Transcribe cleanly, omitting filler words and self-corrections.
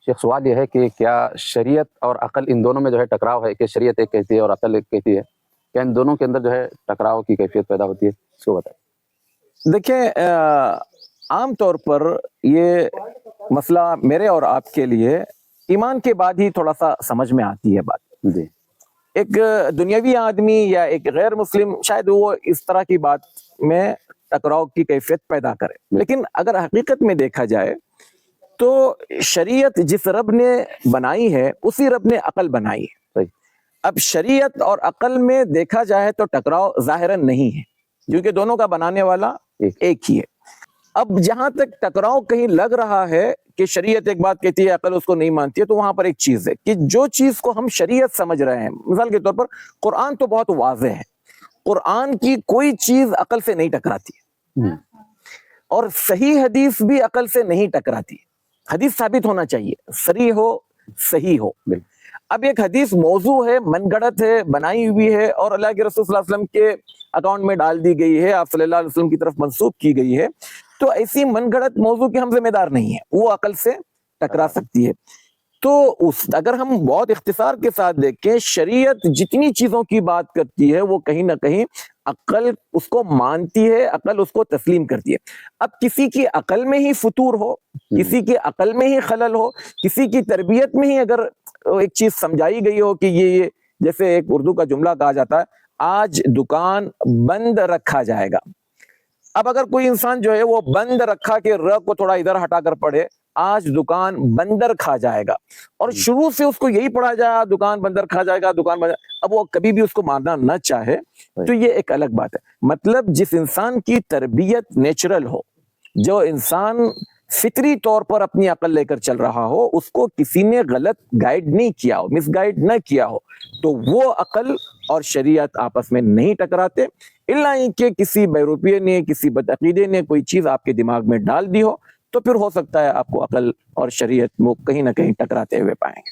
شیخ سوال یہ ہے کہ کیا شریعت اور عقل ان دونوں میں جو ہے ٹکراؤ ہے، کہ شریعت ایک کہتی ہے اور عقل ایک کہتی ہے، کیا ان دونوں کے اندر جو ہے ٹکراؤ کی کیفیت پیدا ہوتی ہے؟ اس کو بتائیں۔ دیکھیں، عام طور پر یہ مسئلہ میرے اور آپ کے لیے ایمان کے بعد ہی تھوڑا سا سمجھ میں آتی ہے بات۔ جی ایک دنیاوی آدمی یا ایک غیر مسلم شاید وہ اس طرح کی بات میں ٹکراؤ کی کیفیت پیدا کرے، لیکن اگر حقیقت میں دیکھا جائے تو شریعت جس رب نے بنائی ہے اسی رب نے عقل بنائی ہے۔ صحیح۔ اب شریعت اور عقل میں دیکھا جائے تو ٹکراؤ ظاہراً نہیں ہے، کیونکہ دونوں کا بنانے والا ایک ہی ہے۔ اب جہاں تک ٹکراؤ کہیں لگ رہا ہے کہ شریعت ایک بات کہتی ہے، عقل اس کو نہیں مانتی ہے، تو وہاں پر ایک چیز ہے کہ جو چیز کو ہم شریعت سمجھ رہے ہیں، مثال کے طور پر قرآن تو بہت واضح ہے، قرآن کی کوئی چیز عقل سے نہیں ٹکراتی ہے، اور صحیح حدیث بھی عقل سے نہیں ٹکراتی۔ حدیث ثابت ہونا چاہیے، صریح ہو، صحیح ہو۔ اب ایک حدیث موضوع ہے، من گڑت ہے، بنائی ہوئی ہے، اور اللہ کے رسول صلی اللہ علیہ وسلم کے اکاؤنٹ میں ڈال دی گئی ہے، آپ صلی اللہ علیہ وسلم کی طرف منسوب کی گئی ہے، تو ایسی من گڑت موضوع کے ہم ذمہ دار نہیں ہیں، وہ عقل سے ٹکرا سکتی ہے۔ تو اگر ہم بہت اختصار کے ساتھ دیکھیں، شریعت جتنی چیزوں کی بات کرتی ہے وہ کہیں نہ کہیں عقل اس کو مانتی ہے، عقل اس کو تسلیم کرتی ہے۔ اب کسی کی عقل میں ہی فطور ہو، کسی کی عقل میں ہی خلل ہو، کسی کی تربیت میں ہی اگر ایک چیز سمجھائی گئی ہو کہ یہ جیسے ایک اردو کا جملہ کہا جاتا ہے، آج دکان بند رکھا جائے گا۔ اب اگر کوئی انسان جو ہے وہ بند رکھا کے ر کو تھوڑا ادھر ہٹا کر پڑھے، آج دکان بندر کھا جائے گا، اور شروع سے اس کو یہی پڑھا جائے دکان بندر کھا جائے گا، دکان بندر، اب وہ کبھی بھی اس کو ماننا نہ چاہے تو یہ ایک الگ بات ہے۔ مطلب جس انسان کی تربیت نیچرل ہو، جو انسان فطری طور پر اپنی عقل لے کر چل رہا ہو، اس کو کسی نے غلط گائیڈ نہیں کیا ہو، مس گائیڈ نہ کیا ہو، تو وہ عقل اور شریعت آپس میں نہیں ٹکراتے، الا کہ کسی بیروپیے نے، کسی بدعقیدے نے کوئی چیز آپ کے دماغ میں ڈال دی ہو، تو پھر ہو سکتا ہے آپ کو عقل اور شریعت وہ کہیں نہ کہیں ٹکراتے ہوئے پائیں گے۔